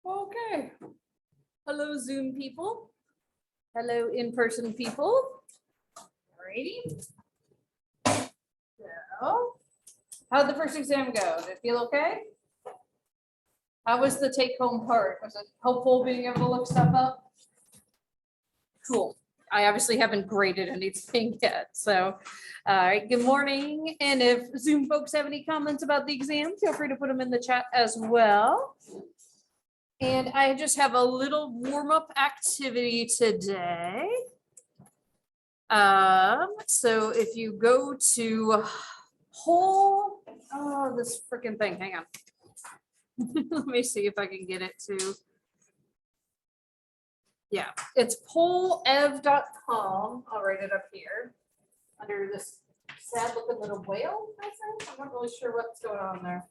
Okay. Hello, Zoom people. Hello, in-person people. Alrighty. So, how'd the first exam go? Did it feel okay? How was the take-home part? Was it helpful being able to look stuff up? Cool. I obviously haven't graded anything yet. So, all right, good morning. And if Zoom folks have any comments about the exam, feel free to put them in the chat as well. And I just have a little warm-up activity today. So if you go to this freaking thing, hang on. Let me see if I can get it to. Yeah, it's polev.com. I'll write it up here under this sad looking little whale, I think. I'm not really sure what's going on there.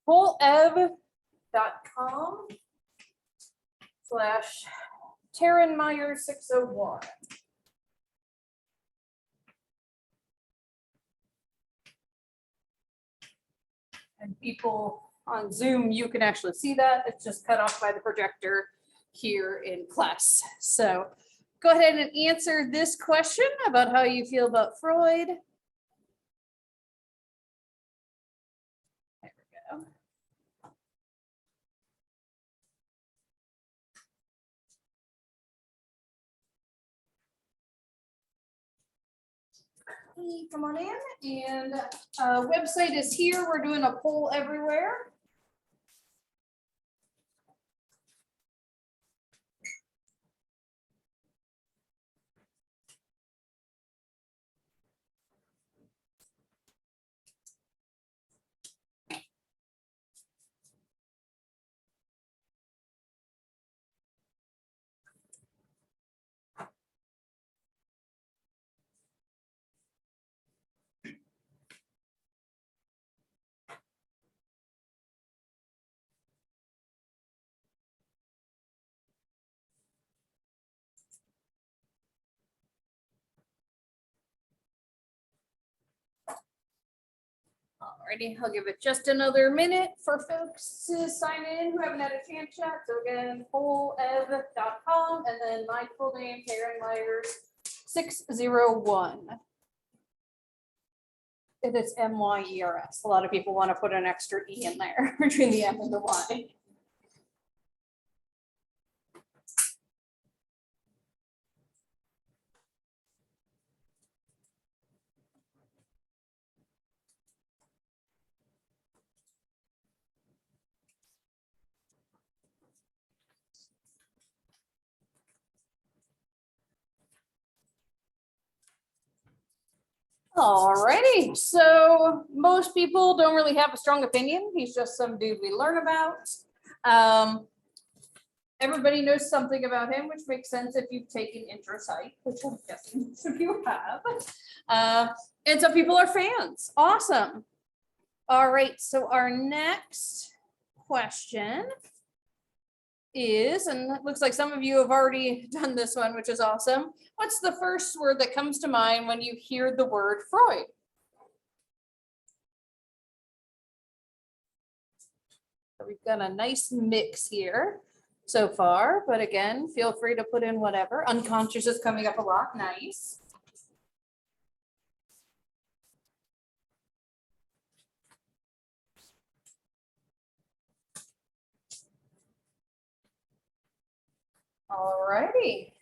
polev.com/Tarrenmeyer601. And people on Zoom, you can actually see that. It's just cut off by the projector here in class. So go ahead and answer this question about how you feel about Freud. There we go. Come on in, and website is here. We're doing a poll everywhere. Alrighty, I'll give it just another minute for folks to sign in who haven't had a chance yet. So again, polev.com and then my full name, Tarrenmeyers601. It is MYERS. A lot of people want to put an extra E in there between the M and the Y. Alrighty, so most people don't really have a strong opinion. He's just some dude we learn about. Everybody knows something about him, which makes sense if you've taken intro psych, which I'm guessing most of you have. And some people are fans. Awesome. All right, so our next question is, and it looks like some of you have already done this one, which is awesome. What's the first word that comes to mind when you hear the word Freud? So we've got a nice mix here so far, but again, feel free to put in whatever. Unconscious is coming up a lot. Nice. All righty.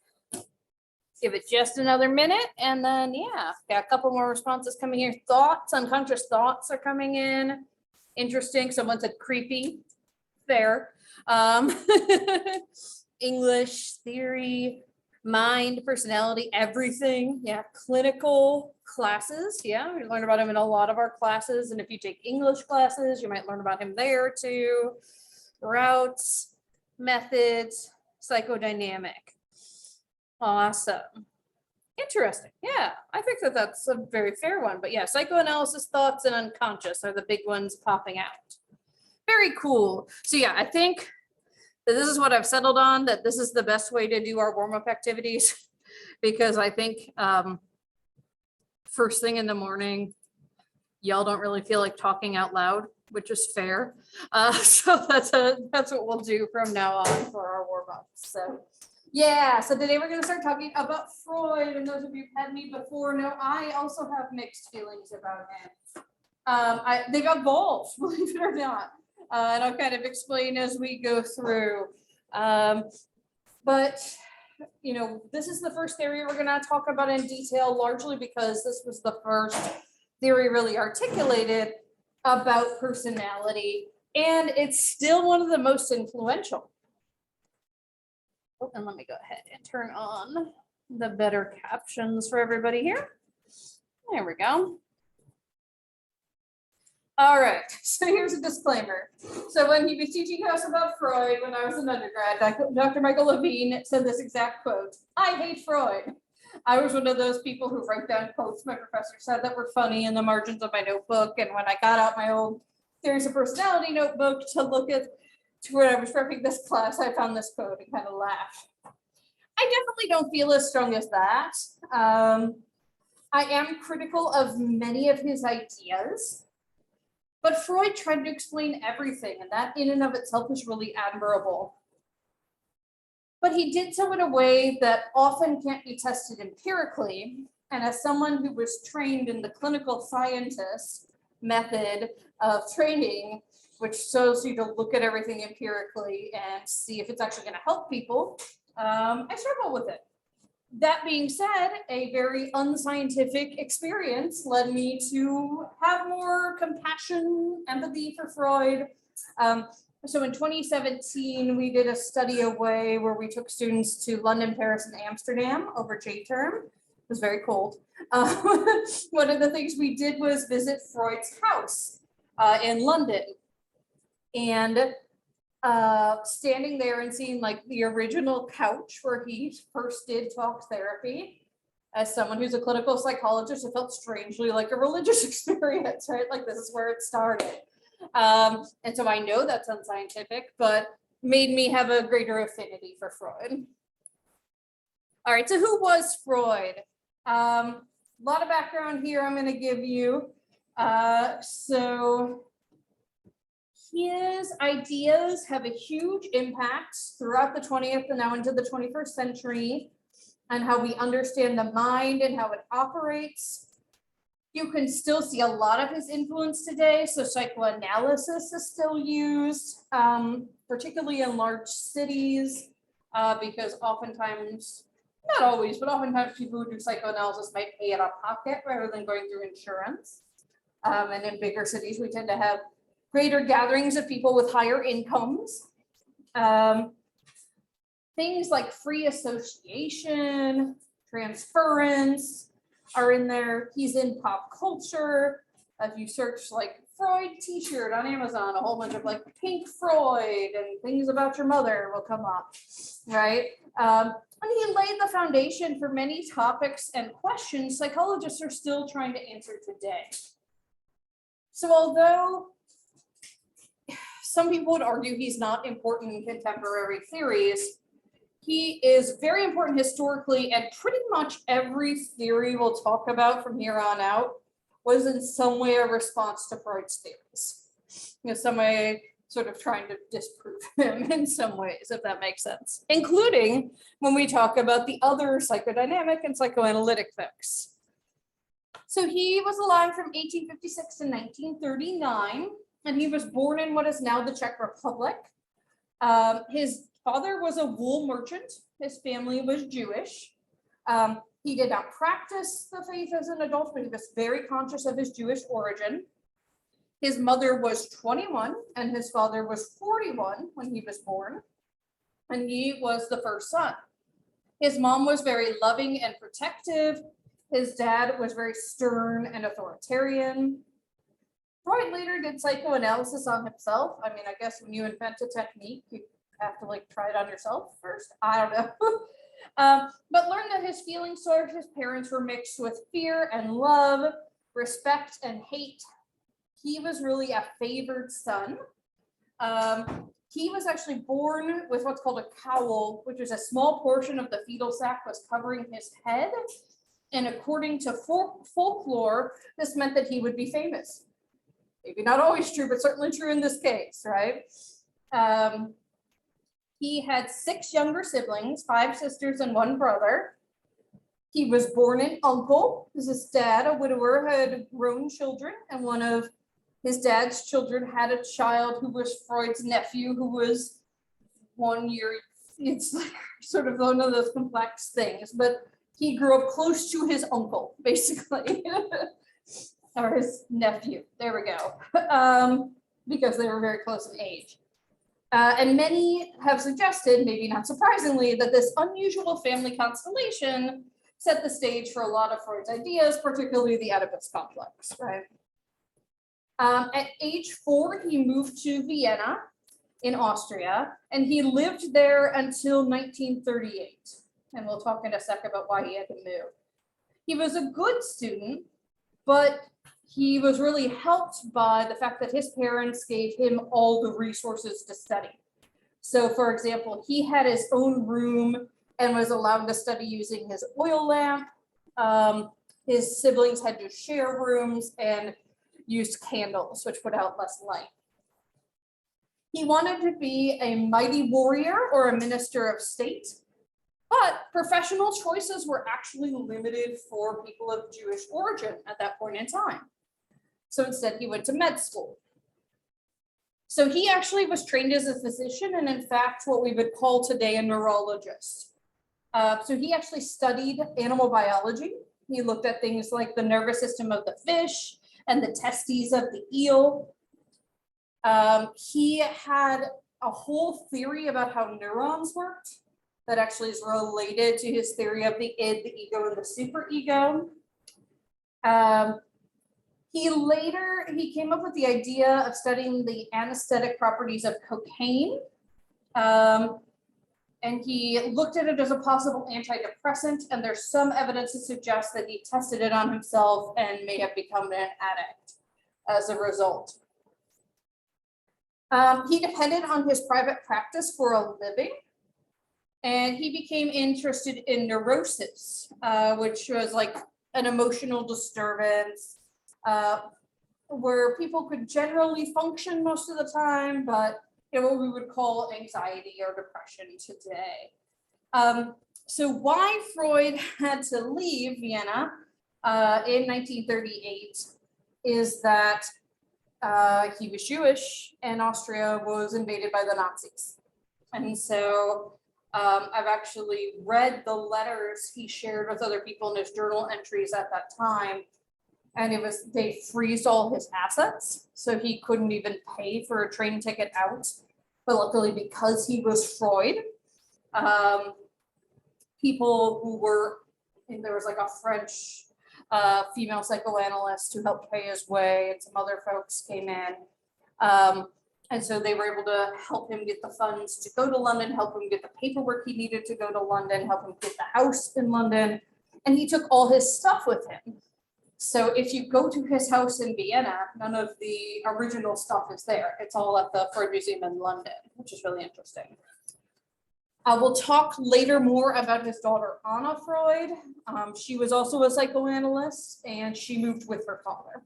Give it just another minute, and then yeah, got a couple more responses coming here. Thoughts, unconscious thoughts are coming in. Interesting. Someone said creepy. Fair. English theory. mind, personality, everything. Yeah, clinical classes. Yeah, we learn about him in a lot of our classes. And if you take English classes, you might learn about him there too. Routes, methods, psychodynamic. Awesome. Interesting. Yeah, I think that that's a very fair one. But yeah, psychoanalysis, thoughts, and unconscious are the big ones popping out. Very cool. So yeah, I think that this is what I've settled on, that this is the best way to do our warm-up activities, because I think first thing in the morning, y'all don't really feel like talking out loud, which is fair. So that's what we'll do from now on for our warm-ups. So yeah, so today we're going to start talking about Freud, and those of you who've had me before know I also have mixed feelings about him. They've evolved, believe it or not. And I'll kind of explain as we go through. But, you know, this is the first theory we're going to talk about in detail, largely because this was the first theory really articulated about personality, and it's still one of the most influential. Oh, and let me go ahead and turn on the better captions for everybody here. There we go. All right, so here's a disclaimer. So when he was teaching us about Freud when I was an undergrad, Dr. Michael Levine said this exact quote: "I hate Freud." I was one of those people who write down quotes my professor said that were funny in the margins of my notebook. And when I got out my old Theories of Personality notebook to look at to where I was prepping this class, I found this quote and kind of laughed. I definitely don't feel as strong as that. I am critical of many of his ideas, but Freud tried to explain everything, and that in and of itself is really admirable. But he did so in a way that often can't be tested empirically. And as someone who was trained in the clinical scientist method of training, which shows you to look at everything empirically and see if it's actually going to help people, I struggle with it. That being said, a very unscientific experience led me to have more compassion, empathy for Freud. So in 2017, we did a study away where we took students to London, Paris, and Amsterdam over J-term. It was very cold. One of the things we did was visit Freud's house in London. And standing there and seeing like the original couch where he first did talk therapy, as someone who's a clinical psychologist, it felt strangely like a religious experience, right? Like this is where it started. And so I know that's unscientific, but made me have a greater affinity for Freud. All right, so who was Freud? A lot of background here I'm going to give you. So his ideas have a huge impact throughout the 20th and now into the 21st century on how we understand the mind and how it operates. You can still see a lot of his influence today. So psychoanalysis is still used, particularly in large cities, because oftentimes, not always, but oftentimes people who do psychoanalysis might pay it out of pocket rather than going through insurance. And in bigger cities, we tend to have greater gatherings of people with higher incomes. Things like free association, transference are in there. He's in pop culture. If you search like Freud t-shirt on Amazon, a whole bunch of like Pink Freud and things about your mother will come up, right? And he laid the foundation for many topics and questions psychologists are still trying to answer today. So although some people would argue he's not important in contemporary theories, he is very important historically, and pretty much every theory we'll talk about from here on out was in some way a response to Freud's theories. You know, some way sort of trying to disprove him in some ways, if that makes sense, including when we talk about the other psychodynamic and psychoanalytic things. So he was alive from 1856 to 1939, and he was born in what is now the Czech Republic. His father was a wool merchant. His family was Jewish. He did not practice the faith as an adult, but he was very conscious of his Jewish origin. His mother was 21 and his father was 41 when he was born, and he was the first son. His mom was very loving and protective. His dad was very stern and authoritarian. Freud later did psychoanalysis on himself. I mean, I guess when you invent a technique, you have to like try it on yourself first. I don't know. But learned that his feelings towards his parents were mixed with fear and love, respect and hate. He was really a favored son. He was actually born with what's called a cowl, which is a small portion of the fetal sac was covering his head. And according to folklore, this meant that he would be famous. Maybe not always true, but certainly true in this case, right? He had 6 younger siblings, 5 sisters and 1 brother. He was born an uncle, because his dad, a widower, had grown children, and one of his dad's children had a child who was Freud's nephew, who was 1 year. It's like sort of one of those complex things, but he grew up close to his uncle, basically, or his nephew. There we go, because they were very close in age. And many have suggested, maybe not surprisingly, that this unusual family constellation set the stage for a lot of Freud's ideas, particularly the Oedipus complex, right? At age 4, he moved to Vienna in Austria, and he lived there until 1938. And we'll talk in a sec about why he had to move. He was a good student, but he was really helped by the fact that his parents gave him all the resources to study. So for example, he had his own room and was allowed to study using his oil lamp. His siblings had to share rooms and use candles, which put out less light. He wanted to be a mighty warrior or a minister of state, but professional choices were actually limited for people of Jewish origin at that point in time. So instead, he went to med school. So he actually was trained as a physician and in fact, what we would call today a neurologist. So he actually studied animal biology. He looked at things like the nervous system of the fish and the testes of the eel. He had a whole theory about how neurons worked that actually is related to his theory of the id, the ego, and the superego. He came up with the idea of studying the anesthetic properties of cocaine. And he looked at it as a possible antidepressant, and there's some evidence to suggest that he tested it on himself and may have become an addict as a result. He depended on his private practice for a living, and he became interested in neurosis, which was like an emotional disturbance where people could generally function most of the time, but what we would call anxiety or depression today. So why Freud had to leave Vienna in 1938 is that he was Jewish and Austria was invaded by the Nazis. And so I've actually read the letters he shared with other people in his journal entries at that time. And it was, they freezed all his assets. So he couldn't even pay for a train ticket out. But luckily, because he was Freud, people who were, and there was like a French female psychoanalyst who helped pay his way, and some other folks came in. And so they were able to help him get the funds to go to London, help him get the paperwork he needed to go to London, help him get the house in London. And he took all his stuff with him. So if you go to his house in Vienna, none of the original stuff is there. It's all at the Freud Museum in London, which is really interesting. We'll talk later more about his daughter, Anna Freud. She was also a psychoanalyst, and she moved with her father.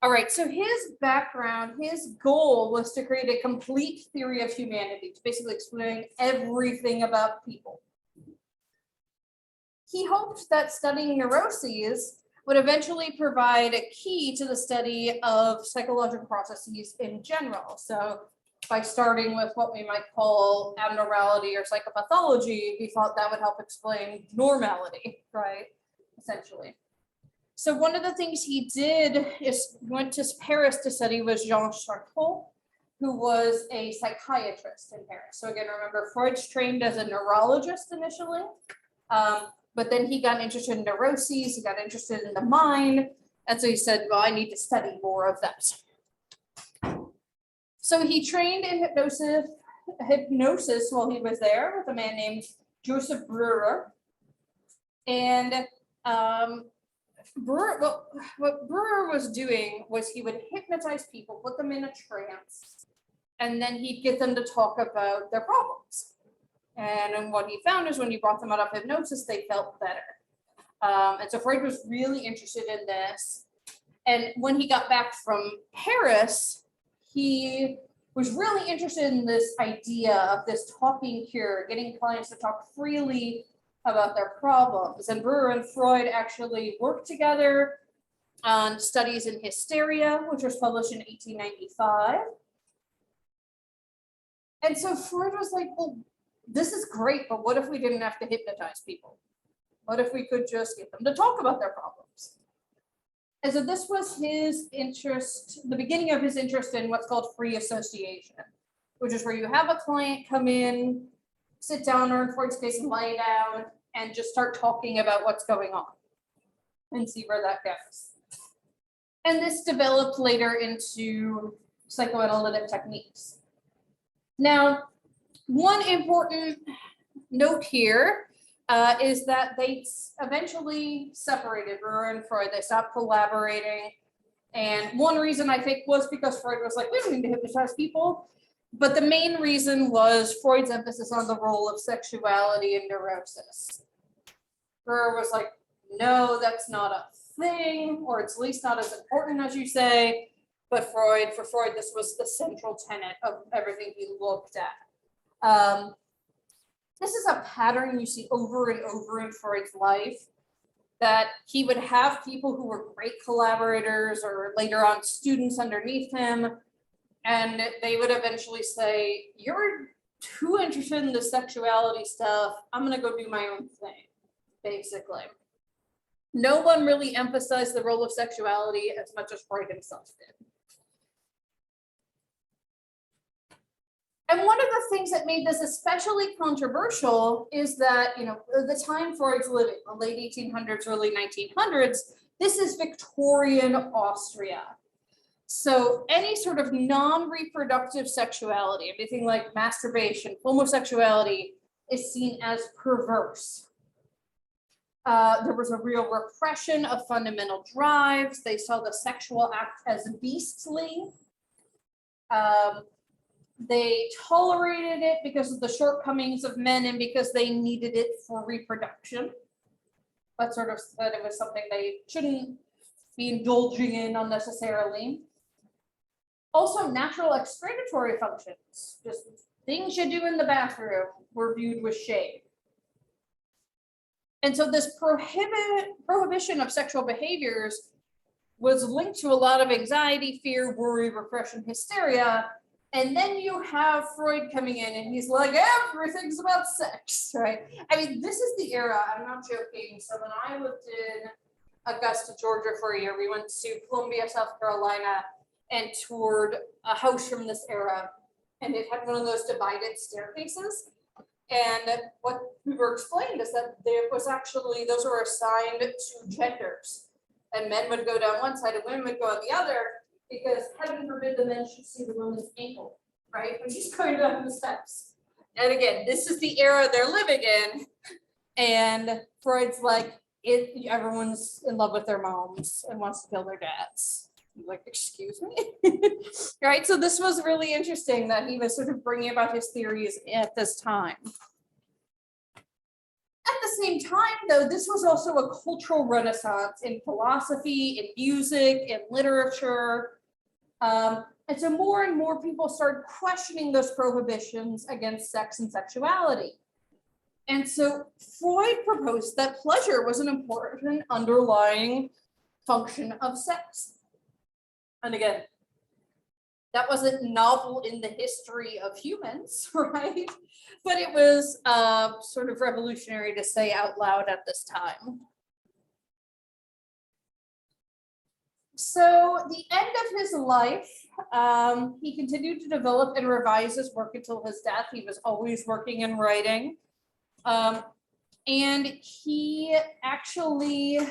All right, so his background, his goal was to create a complete theory of humanity, to basically explain everything about people. He hoped that studying neuroses would eventually provide a key to the study of psychological processes in general. So by starting with what we might call abnormality or psychopathology, he thought that would help explain normality, right? Essentially. So one of the things he did is went to Paris to study was Jean Charcot. who was a psychiatrist in Paris. So again, remember, Freud's trained as a neurologist initially, but then he got interested in neuroses, he got interested in the mind, and so he said, well, I need to study more of that. So he trained in hypnosis while he was there with a man named Joseph Breuer. And what Breuer was doing was he would hypnotize people, put them in a trance, and then he'd get them to talk about their problems. And what he found is when you brought them out of hypnosis, they felt better. And so Freud was really interested in this. And when he got back from Paris, he was really interested in this idea of this talking cure, getting clients to talk freely about their problems. And Breuer and Freud actually worked together on studies in hysteria, which was published in 1895. And so Freud was like, well, this is great, but what if we didn't have to hypnotize people? What if we could just get them to talk about their problems? And so this was his interest, the beginning of his interest in what's called free association, which is where you have a client come in, sit down, or in Freud's case, lie down, and just start talking about what's going on and see where that goes. And this developed later into psychoanalytic techniques. Now, one important note here is that they eventually separated, Breuer and Freud. They stopped collaborating. And one reason I think was because Freud was like, we don't need to hypnotize people. But the main reason was Freud's emphasis on the role of sexuality and neurosis. Breuer was like, no, that's not a thing, or it's at least not as important as you say. But for Freud, this was the central tenet of everything he looked at. This is a pattern you see over and over in Freud's life, that he would have people who were great collaborators or later on students underneath him, and they would eventually say, you're too interested in the sexuality stuff, I'm gonna go do my own thing, basically. No one really emphasized the role of sexuality as much as Freud himself did. And one of the things that made this especially controversial is that, the time Freud's living, the late 1800s, early 1900s, this is Victorian Austria. So any sort of non-reproductive sexuality, anything like masturbation, homosexuality, is seen as perverse. There was a real repression of fundamental drives. They saw the sexual act as beastly. They tolerated it because of the shortcomings of men and because they needed it for reproduction, but sort of said it was something they shouldn't be indulging in unnecessarily. Also, natural excretory functions, just things you do in the bathroom, were viewed with shame. And so this prohibition of sexual behaviors was linked to a lot of anxiety, fear, worry, repression, hysteria. And then you have Freud coming in and he's like, everything's about sex, right? I mean, this is the era, I'm not joking. So when I lived in Augusta, Georgia for a year, we went to Columbia, South Carolina, and toured a house from this era. And it had one of those divided staircases. And what we were explained is that there was actually, those were assigned to genders. And men would go down one side and women would go on the other, because heaven forbid the men should see the woman's ankle, right? When she's going down the steps. And again, this is the era they're living in. And Freud's like, everyone's in love with their moms and wants to kill their dads. I'm like, excuse me? Right? So this was really interesting that he was sort of bringing about his theories at this time. At the same time, though, this was also a cultural renaissance in philosophy, in music, in literature. And so more and more people started questioning those prohibitions against sex and sexuality. And so Freud proposed that pleasure was an important underlying function of sex. And again, that wasn't novel in the history of humans, right? But it was sort of revolutionary to say out loud at this time. So the end of his life, he continued to develop and revise his work until his death. He was always working and writing. And he actually,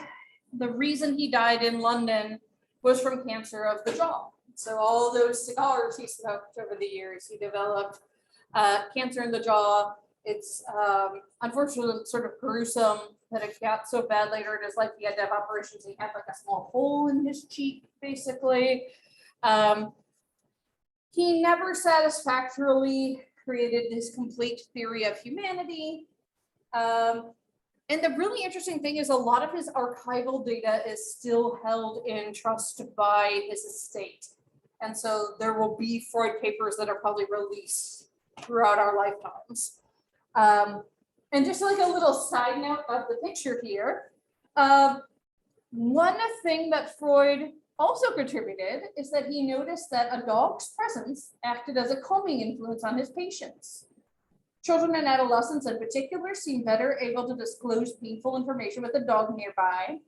the reason he died in London was from cancer of the jaw. So all those cigars he smoked over the years, he developed cancer in the jaw. It's unfortunately sort of gruesome that it got so bad later in his life. He had to have operations. He had like a small hole in his cheek, basically. He never satisfactorily created his complete theory of humanity. And the really interesting thing is a lot of his archival data is still held in trust by his estate. And so there will be Freud papers that are probably released throughout our lifetimes. And just like a little side note of the picture here, one thing that Freud also contributed is that he noticed that a dog's presence acted as a calming influence on his patients. Children and adolescents in particular seem better able to disclose painful information with a dog nearby,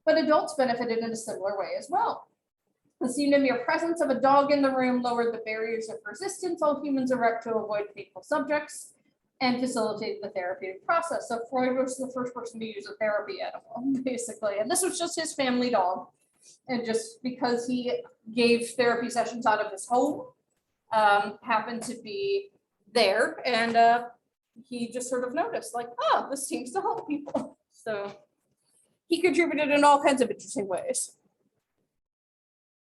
but adults benefited in a similar way as well. It seemed the mere presence of a dog in the room lowered the barriers of resistance all humans erect to avoid painful subjects and facilitated the therapeutic process. So Freud was the first person to use a therapy animal, basically. And this was just his family dog. And just because he gave therapy sessions out of his home, happened to be there, and he just sort of noticed, like, oh, this seems to help people. So he contributed in all kinds of interesting ways.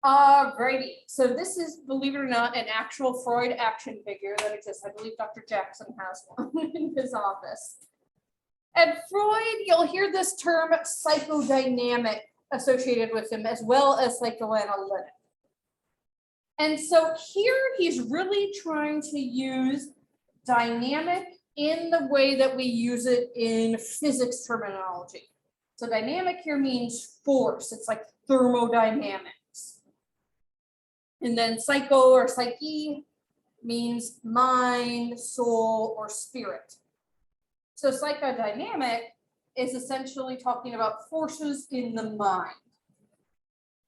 Alrighty, so this is, believe it or not, an actual Freud action figure that exists. I believe Dr. Jackson has one in his office. And Freud, you'll hear this term psychodynamic associated with him, as well as psychoanalytic. And so here he's really trying to use dynamic in the way that we use it in physics terminology. So dynamic here means force. It's like thermodynamics. And then psycho or psyche means mind, soul, or spirit. So psychodynamic is essentially talking about forces in the mind.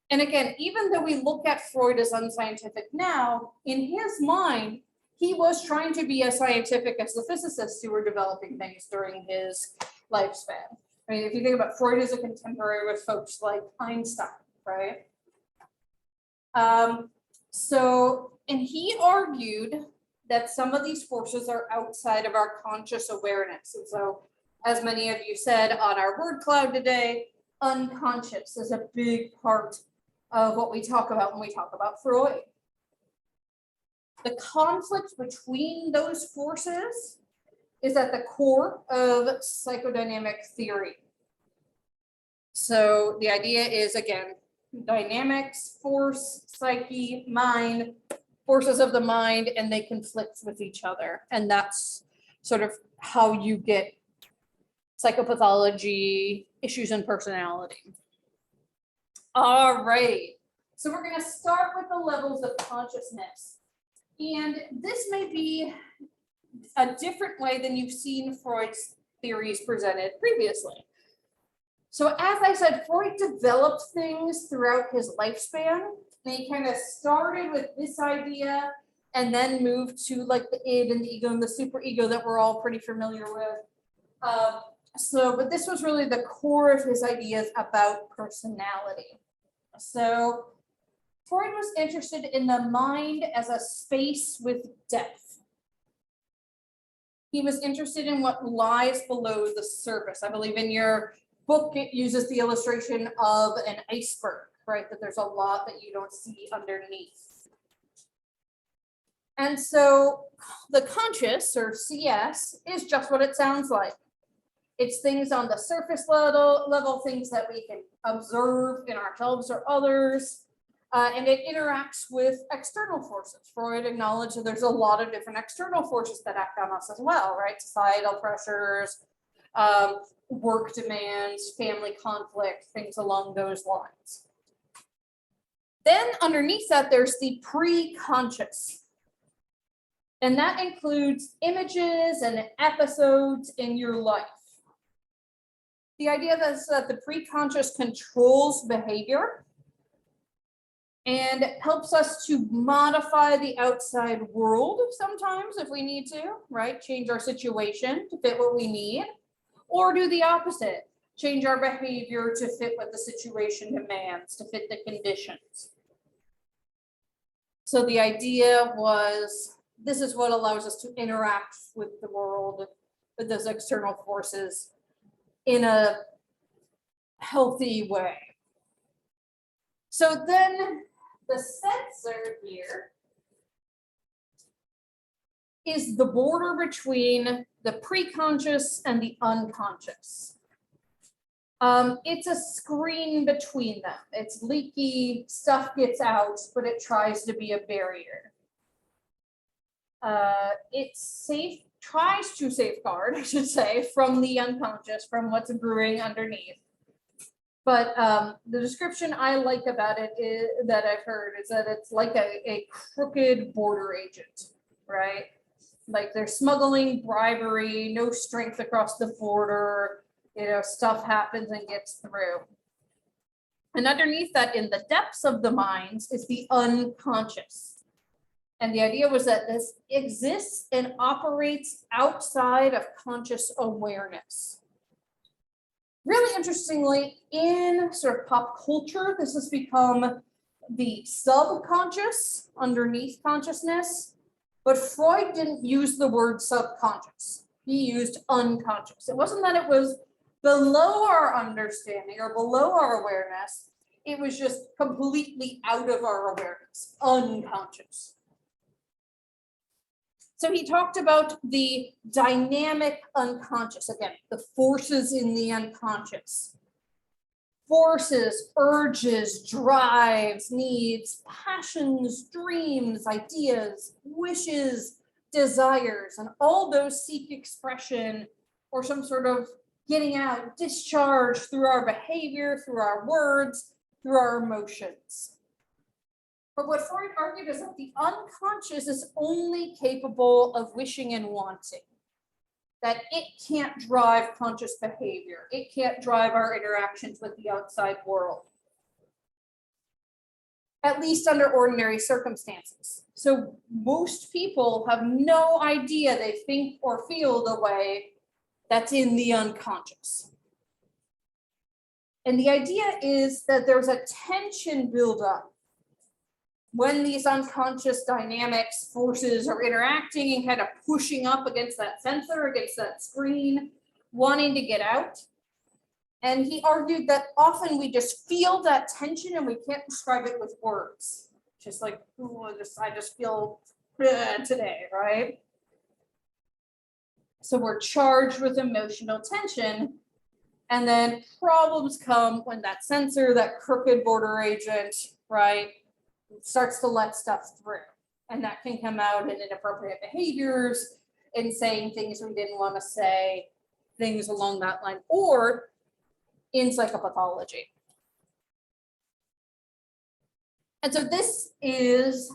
And again, even though we look at Freud as unscientific now, in his mind, he was trying to be as scientific as the physicists who were developing things during his lifespan. I mean, if you think about Freud as a contemporary with folks like Einstein, right? And he argued that some of these forces are outside of our conscious awareness. And so, as many of you said on our word cloud today, unconscious is a big part of what we talk about when we talk about Freud. The conflict between those forces is at the core of psychodynamic theory. So the idea is, again, dynamics, force, psyche, mind, forces of the mind, and they conflict with each other. And that's sort of how you get psychopathology, issues in personality. All right, so we're going to start with the levels of consciousness. And this may be a different way than you've seen Freud's theories presented previously. So as I said, Freud developed things throughout his lifespan. And he kind of started with this idea and then moved to like the id and the ego and the superego that we're all pretty familiar with. But this was really the core of his ideas about personality. So Freud was interested in the mind as a space with depth. He was interested in what lies below the surface. I believe in your book, it uses the illustration of an iceberg, right? That there's a lot that you don't see underneath. And so the conscious, or CS, is just what it sounds like. It's things on the surface level, things that we can observe in ourselves or others. And it interacts with external forces. Freud acknowledged that there's a lot of different external forces that act on us as well, right? Societal pressures, work demands, family conflict, things along those lines. Then underneath that, there's the pre-conscious. And that includes images and episodes in your life. The idea is that the pre-conscious controls behavior. and it helps us to modify the outside world sometimes if we need to, right? Change our situation to fit what we need, or do the opposite, change our behavior to fit what the situation demands, to fit the conditions. So the idea was, this is what allows us to interact with the world, with those external forces in a healthy way. So then the censor here is the border between the preconscious and the unconscious. It's a screen between them. It's leaky, stuff gets out, but it tries to be a barrier. It tries to safeguard, I should say, from the unconscious, from what's brewing underneath. But the description I like about it that I've heard is that it's like a crooked border agent, right? Like they're smuggling, bribery, no strength across the border, stuff happens and gets through. And underneath that, in the depths of the minds, is the unconscious. And the idea was that this exists and operates outside of conscious awareness. Really interestingly, in sort of pop culture, this has become the subconscious underneath consciousness, but Freud didn't use the word subconscious. He used unconscious. It wasn't that it was below our understanding or below our awareness. It was just completely out of our awareness, unconscious. So he talked about the dynamic unconscious, again, the forces in the unconscious. Forces, urges, drives, needs, passions, dreams, ideas, wishes, desires, and all those seek expression or some sort of getting out, discharge through our behavior, through our words, through our emotions. But what Freud argued is that the unconscious is only capable of wishing and wanting, that it can't drive conscious behavior. It can't drive our interactions with the outside world, at least under ordinary circumstances. So most people have no idea they think or feel the way that's in the unconscious. And the idea is that there's a tension buildup when these unconscious dynamics, forces are interacting and kind of pushing up against that sensor, against that screen, wanting to get out. And he argued that often we just feel that tension and we can't describe it with words. Just like, ooh, I just feel today, right? So we're charged with emotional tension, and then problems come when that sensor, that crooked border agent, right, starts to let stuff through. And that can come out in inappropriate behaviors, in saying things we didn't want to say, things along that line, or in psychopathology. And so this is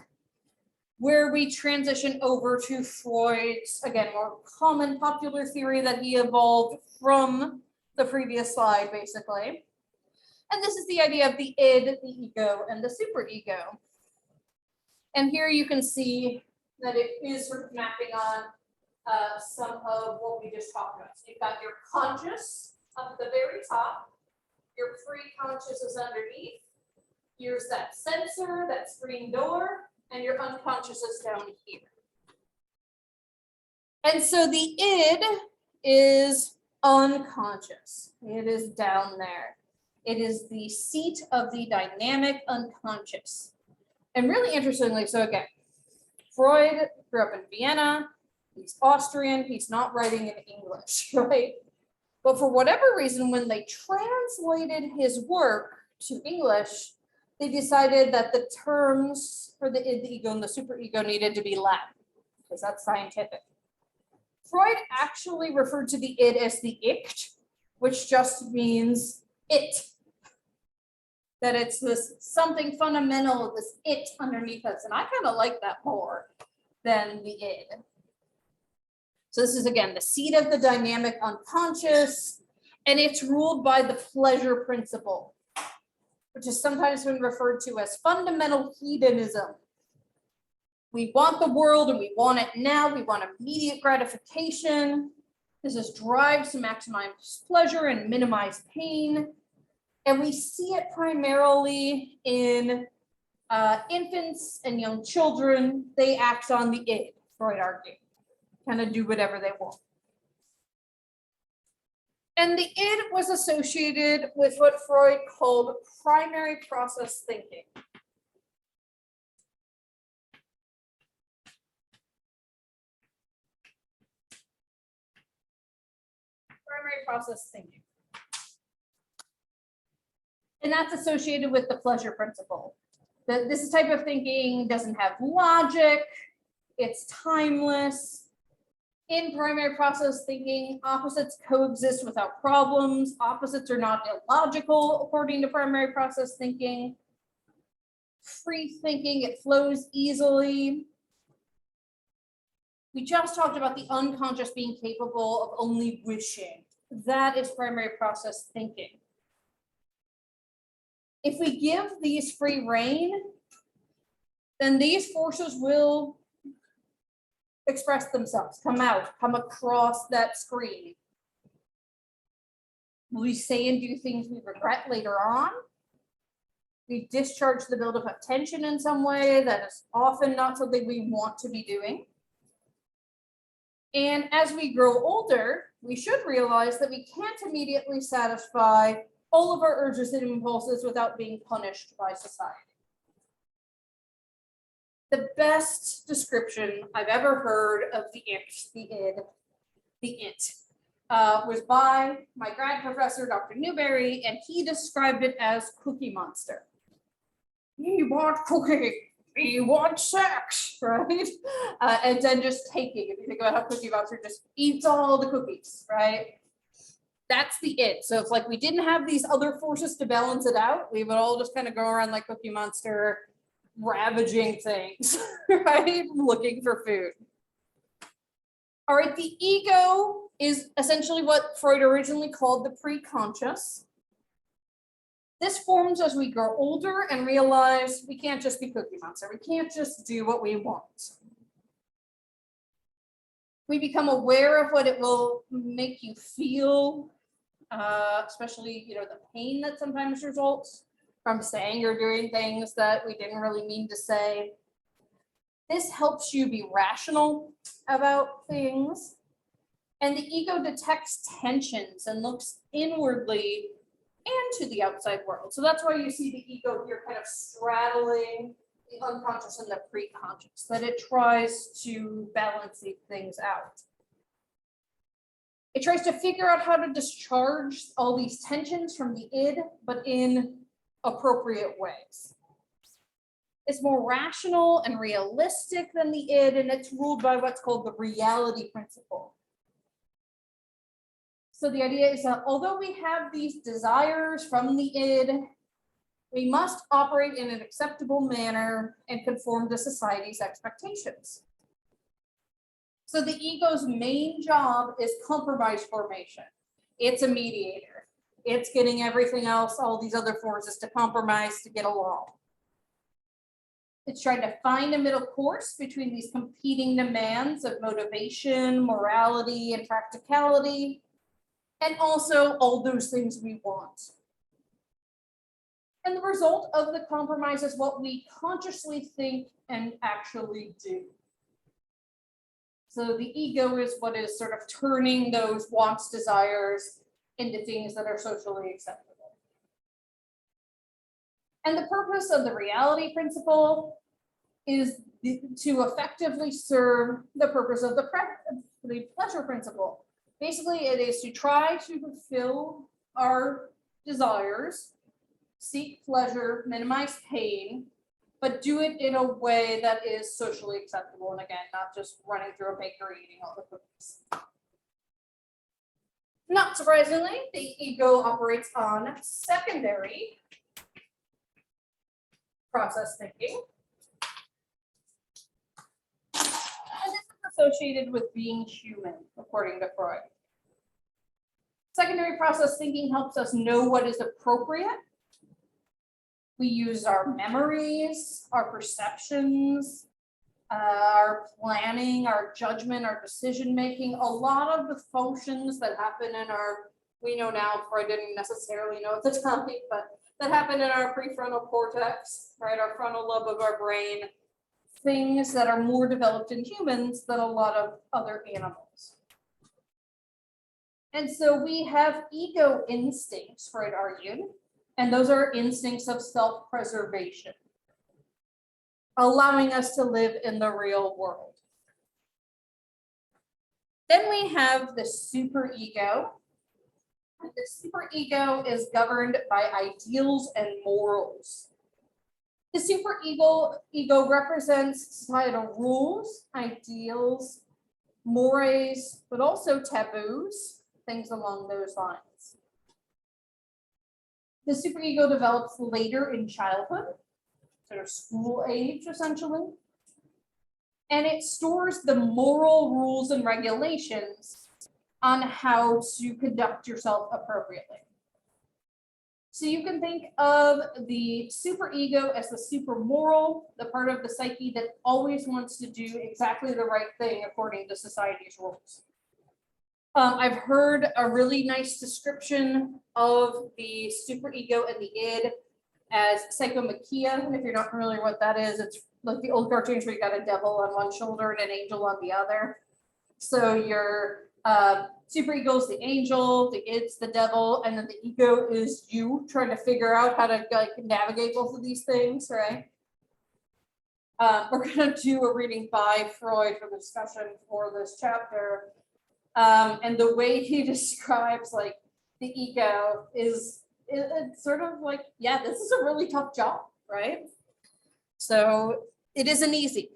where we transition over to Freud's, again, more common popular theory that he evolved from the previous slide, basically. And this is the idea of the id, the ego, and the superego. And here you can see that it is sort of mapping on some of what we just talked about. So you've got your conscious up at the very top, your pre-conscious is underneath, here's that sensor, that screen door, and your unconscious is down here. And so the id is unconscious. It is down there. It is the seat of the dynamic unconscious. And really interestingly, so again, Freud grew up in Vienna. He's Austrian. He's not writing in English, right? But for whatever reason, when they translated his work to English, they decided that the terms for the id, the ego, and the superego needed to be Latin, because that's scientific. Freud actually referred to the id as the ich, which just means it. That it's this something fundamental, this it underneath us. And I kind of like that more than the id. So this is, again, the seat of the dynamic unconscious, and it's ruled by the pleasure principle. which is sometimes been referred to as fundamental hedonism. We want the world and we want it now. We want immediate gratification. This is drive to maximize pleasure and minimize pain. And we see it primarily in infants and young children. They act on the id, Freud argued, kind of do whatever they want. And the id was associated with what Freud called primary process thinking. Primary process thinking. And that's associated with the pleasure principle. This type of thinking doesn't have logic, it's timeless. In primary process thinking, opposites coexist without problems. Opposites are not illogical, according to primary process thinking. Free thinking, it flows easily. We just talked about the unconscious being capable of only wishing. That is primary process thinking. If we give these free rein, then these forces will express themselves, come out, come across that screen. We say and do things we regret later on. We discharge the buildup of tension in some way that is often not something we want to be doing. And as we grow older, we should realize that we can't immediately satisfy all of our urges and impulses without being punished by society. The best description I've ever heard of the it, was by my grad professor, Dr. Newberry, and he described it as Cookie Monster. You want cookie, you want sex, right? And then just taking, if you think about how Cookie Monster just eats all the cookies, right? That's the it. So it's like we didn't have these other forces to balance it out. We would all just kind of go around like Cookie Monster, ravaging things, right? Looking for food. All right, the ego is essentially what Freud originally called the preconscious. This forms as we grow older and realize we can't just be Cookie Monster. We can't just do what we want. We become aware of what it will make you feel, especially, the pain that sometimes results from saying or doing things that we didn't really mean to say. This helps you be rational about things. And the ego detects tensions and looks inwardly and to the outside world. So that's why you see the ego here kind of straddling the unconscious and the preconscious, that it tries to balance these things out. It tries to figure out how to discharge all these tensions from the id, but in appropriate ways. It's more rational and realistic than the id, and it's ruled by what's called the reality principle. So the idea is that although we have these desires from the id, we must operate in an acceptable manner and conform to society's expectations. So the ego's main job is compromise formation. It's a mediator. It's getting everything else, all these other forces, to compromise to get along. It's trying to find a middle course between these competing demands of motivation, morality, and practicality, and also all those things we want. And the result of the compromise is what we consciously think and actually do. So the ego is what is sort of turning those wants, desires into things that are socially acceptable. And the purpose of the reality principle is to effectively serve the purpose of the pleasure principle. Basically, it is to try to fulfill our desires, seek pleasure, minimize pain, but do it in a way that is socially acceptable. And again, not just running through a bakery eating all the cookies. Not surprisingly, the ego operates on secondary process thinking. And this is associated with being human, according to Freud. Secondary process thinking helps us know what is appropriate We use our memories, our perceptions, our planning, our judgment, our decision-making, a lot of the functions that happen in our, we know now, Freud didn't necessarily know at the time, but that happen in our prefrontal cortex, right, our frontal lobe of our brain, things that are more developed in humans than a lot of other animals. And so we have ego instincts, Freud argued, and those are instincts of self-preservation, allowing us to live in the real world. Then we have the superego. The superego is governed by ideals and morals. The superego represents societal rules, ideals, mores, but also taboos, things along those lines. The superego develops later in childhood, sort of school age, essentially. And it stores the moral rules and regulations on how to conduct yourself appropriately. So you can think of the superego as the super moral, the part of the psyche that always wants to do exactly the right thing according to society's rules. I've heard a really nice description of the superego and the id as psychomachia. And if you're not familiar with what that is, it's like the old cartoons where you got a devil on one shoulder and an angel on the other. So your superego is the angel, the id's the devil, and then the ego is you trying to figure out how to like navigate both of these things, right? We're going to do a reading by Freud for the discussion for this chapter. And the way he describes like the ego is it's sort of like, yeah, this is a really tough job, right? So it isn't easy.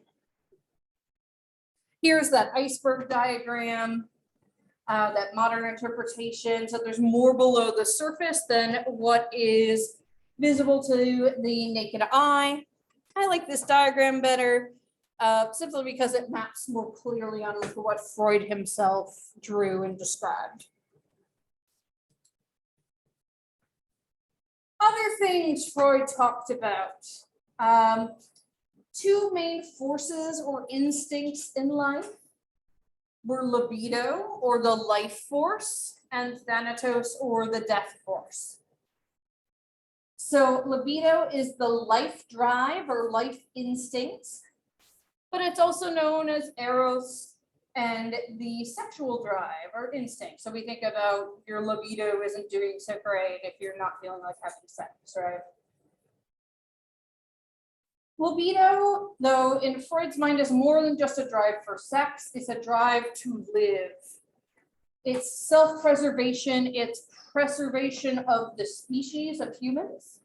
Here's that iceberg diagram, that modern interpretation. So there's more below the surface than what is visible to the naked eye. I like this diagram better, simply because it maps more clearly on what Freud himself drew and described. Other things Freud talked about. Two main forces or instincts in life were libido, or the life force, and thanatos, or the death force. So libido is the life drive or life instinct, but it's also known as eros and the sexual drive or instinct. So we think about your libido isn't doing so great if you're not feeling like having sex, right? Libido, though, in Freud's mind is more than just a drive for sex, it's a drive to live. It's self-preservation, it's preservation of the species of humans.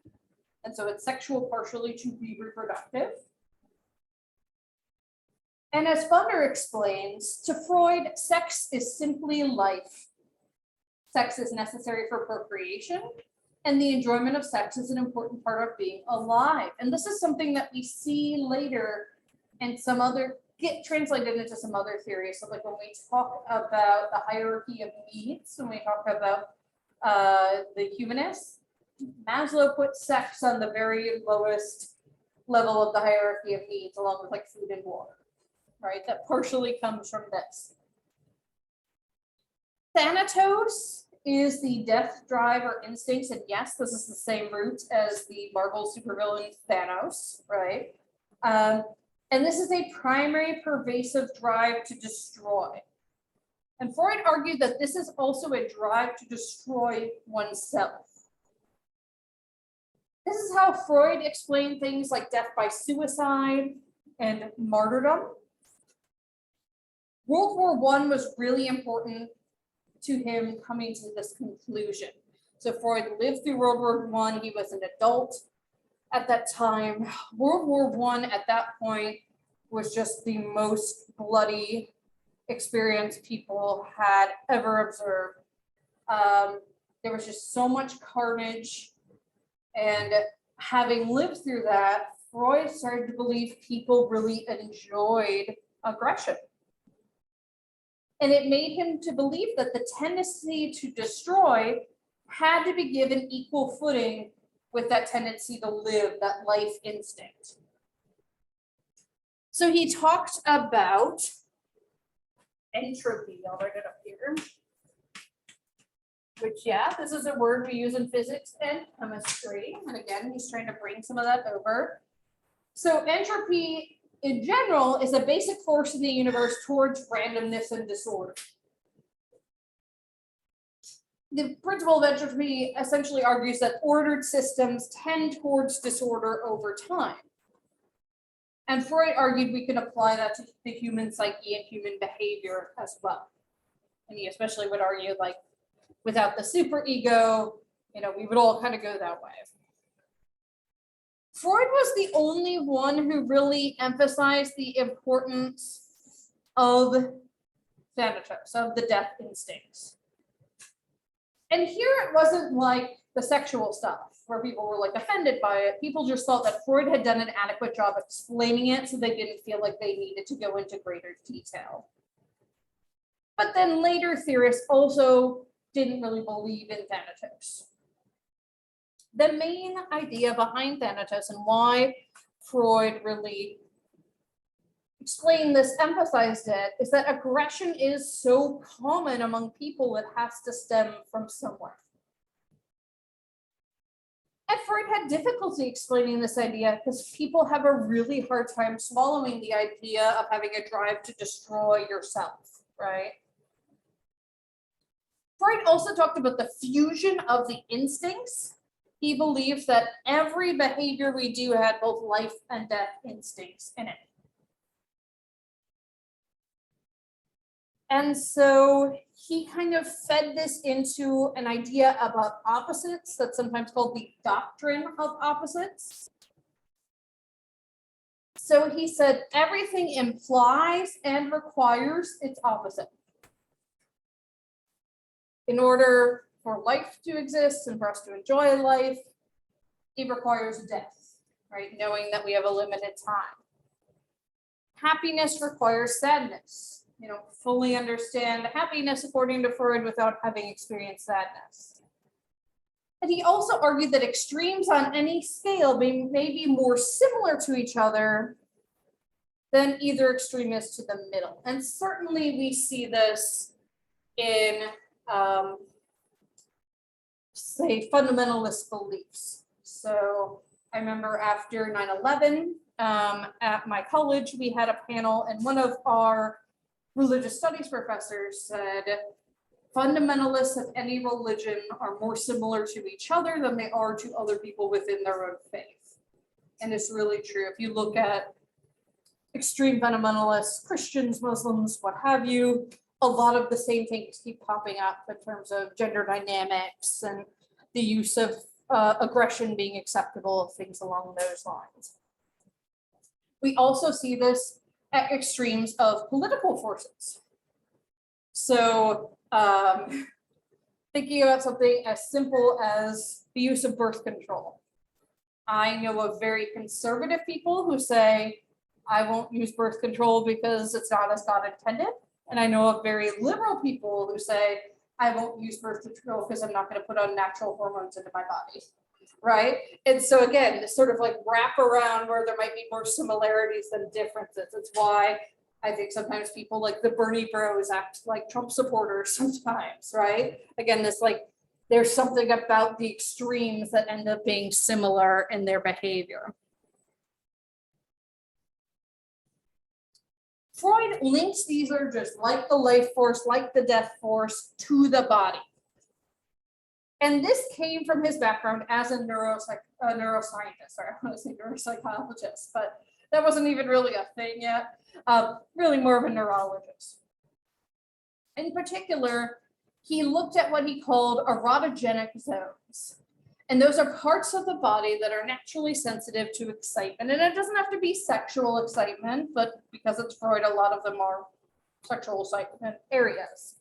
And so it's sexual partially to be reproductive. And as Funder explains, to Freud, sex is simply life. Sex is necessary for procreation, and the enjoyment of sex is an important part of being alive. And this is something that we see later and some other, get translated into some other theories. So like when we talk about the hierarchy of needs, when we talk about the humanists, Maslow put sex on the very lowest level of the hierarchy of needs, along with like food and water. Right, that partially comes from this. Thanatos is the death drive or instincts, and yes, this is the same root as the Marvel supervillain Thanos, right? And this is a primary pervasive drive to destroy. And Freud argued that this is also a drive to destroy oneself. This is how Freud explained things like death by suicide and martyrdom. World War I was really important to him coming to this conclusion. So Freud lived through World War I. He was an adult at that time. World War I at that point was just the most bloody experience people had ever observed. There was just so much carnage. And having lived through that, Freud started to believe people really enjoyed aggression. And it made him to believe that the tendency to destroy had to be given equal footing with that tendency to live, that life instinct. So he talked about entropy. I'll write it up here. Which, yeah, this is a word we use in physics and chemistry. And again, he's trying to bring some of that over. So entropy in general is a basic force in the universe towards randomness and disorder. The principle of entropy essentially argues that ordered systems tend towards disorder over time. And Freud argued we can apply that to the human psyche and human behavior as well. And he especially would argue, like, without the superego, we would all kind of go that way. Freud was the only one who really emphasized the importance of thanatos, of the death instincts. And here it wasn't like the sexual stuff where people were like offended by it. People just thought that Freud had done an adequate job explaining it, so they didn't feel like they needed to go into greater detail. But then later theorists also didn't really believe in thanatos. The main idea behind thanatos and why Freud really explained this, emphasized it, is that aggression is so common among people it has to stem from somewhere. And Freud had difficulty explaining this idea because people have a really hard time swallowing the idea of having a drive to destroy yourself, right? Freud also talked about the fusion of the instincts. He believes that every behavior we do had both life and death instincts in it. And so he kind of fed this into an idea about opposites that's sometimes called the Doctrine of Opposites. So he said everything implies and requires its opposite. In order for life to exist and for us to enjoy life, it requires death, right? Knowing that we have a limited time. Happiness requires sadness. Fully understand happiness according to Freud without having experienced sadness. And he also argued that extremes on any scale may be more similar to each other than either extreme is to the middle. And certainly we see this in say fundamentalist beliefs. So I remember after 9/11 at my college, we had a panel and one of our religious studies professors said, fundamentalists of any religion are more similar to each other than they are to other people within their own faith. And it's really true. If you look at extreme fundamentalists, Christians, Muslims, what have you, a lot of the same things keep popping up in terms of gender dynamics and the use of aggression being acceptable, things along those lines. We also see this at extremes of political forces. So thinking about something as simple as the use of birth control. I know of very conservative people who say, I won't use birth control because it's not as God intended. And I know of very liberal people who say, I won't use birth control because I'm not going to put on natural hormones into my body, right? And so again, this sort of like wrap around where there might be more similarities than differences. It's why I think sometimes people like the Bernie bros act like Trump supporters sometimes, right? Again, this like, there's something about the extremes that end up being similar in their behavior. Freud links these urges, like the life force, like the death force, to the body. And this came from his background as a neuroscientist, or I want to say neuropsychologist, but that wasn't even really a thing yet. Really more of a neurologist. In particular, he looked at what he called erotogenic zones. And those are parts of the body that are naturally sensitive to excitement. And it doesn't have to be sexual excitement, but because it's Freud, a lot of them are sexual excitement areas.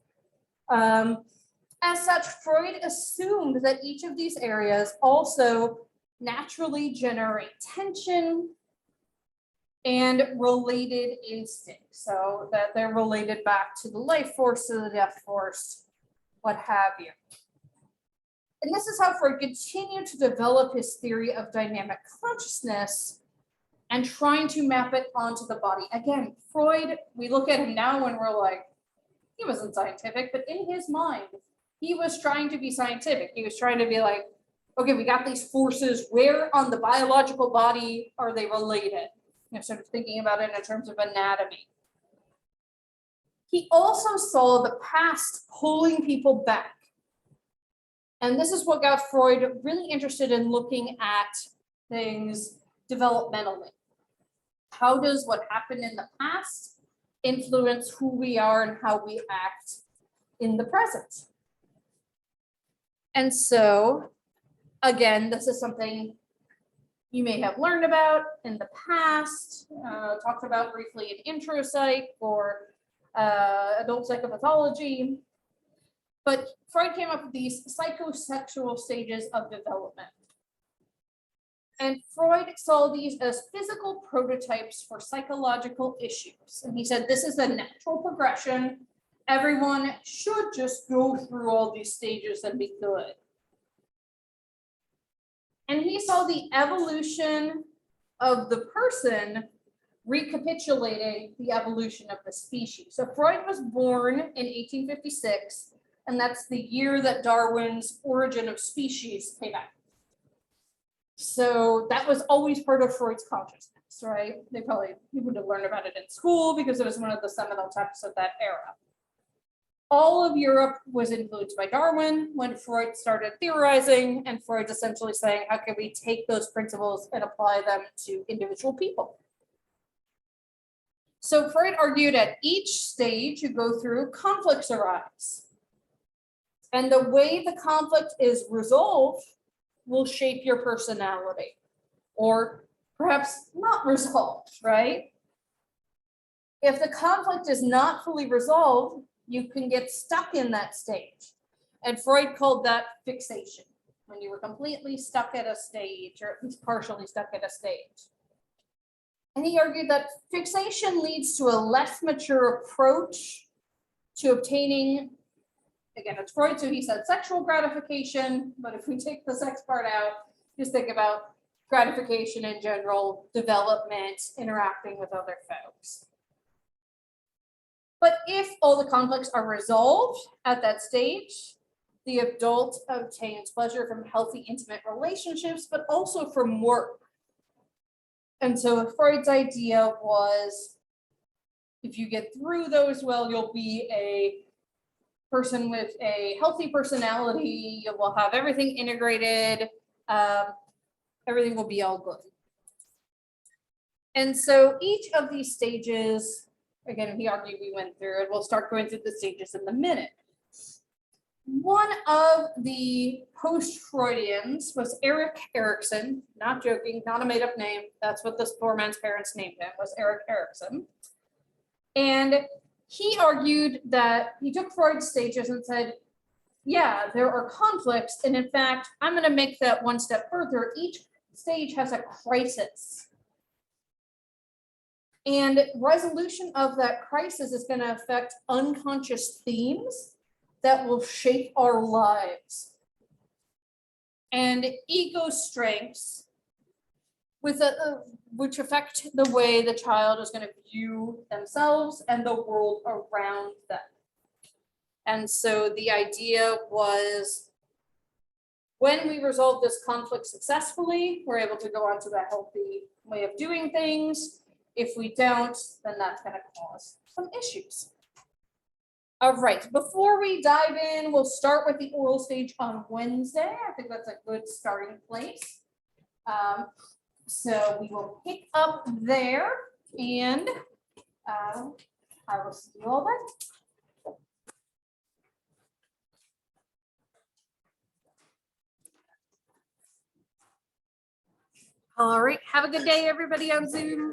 As such, Freud assumed that each of these areas also naturally generate tension and related instincts, so that they're related back to the life force, to the death force, what have you. And this is how Freud continued to develop his theory of dynamic consciousness and trying to map it onto the body. Again, Freud, we look at him now and we're like, he wasn't scientific, but in his mind, he was trying to be scientific. He was trying to be like, okay, we got these forces. Where on the biological body are they related? You know, sort of thinking about it in terms of anatomy. He also saw the past pulling people back. And this is what got Freud really interested in looking at things developmentally. How does what happened in the past influence who we are and how we act in the present? And so, again, this is something you may have learned about in the past, talked about briefly in intro psych or adult psychopathology. But Freud came up with these psychosexual stages of development. And Freud saw these as physical prototypes for psychological issues. And he said, this is a natural progression. Everyone should just go through all these stages and be good. And he saw the evolution of the person recapitulating the evolution of the species. So Freud was born in 1856. And that's the year that Darwin's Origin of Species came out. So that was always part of Freud's consciousness, right? He would have learned about it in school because it was one of the seminal texts of that era. All of Europe was influenced by Darwin when Freud started theorizing, and Freud's essentially saying, how can we take those principles and apply them to individual people? So Freud argued at each stage you go through, conflicts arise. And the way the conflict is resolved will shape your personality, or perhaps not resolved, right? If the conflict is not fully resolved, you can get stuck in that stage. And Freud called that fixation, when you were completely stuck at a stage, or at least partially stuck at a stage. And he argued that fixation leads to a less mature approach to obtaining, again, it's Freud, so he said sexual gratification, but if we take the sex part out, just think about gratification in general, development, interacting with other folks. But if all the conflicts are resolved at that stage, the adult obtains pleasure from healthy, intimate relationships, but also from work. And so Freud's idea was, if you get through those well, you'll be a person with a healthy personality, you will have everything integrated, everything will be all good. And so each of these stages, again, he argued we went through it, we'll start going through the stages in a minute. One of the post-Freudians was Erickson, not joking, not a made-up name, that's what this poor man's parents named him, was Erickson. And he argued that he took Freud's stages and said, yeah, there are conflicts. And in fact, I'm going to make that one step further. Each stage has a crisis. And resolution of that crisis is going to affect unconscious themes that will shape our lives. And ego strengths which affect the way the child is going to view themselves and the world around them. And so the idea was, when we resolve this conflict successfully, we're able to go on to the healthy way of doing things. If we don't, then that's going to cause some issues. All right, before we dive in, we'll start with the oral stage on Wednesday. I think that's a good starting place. So we will pick up there, and I will see you all then. All right, have a good day, everybody on Zoom.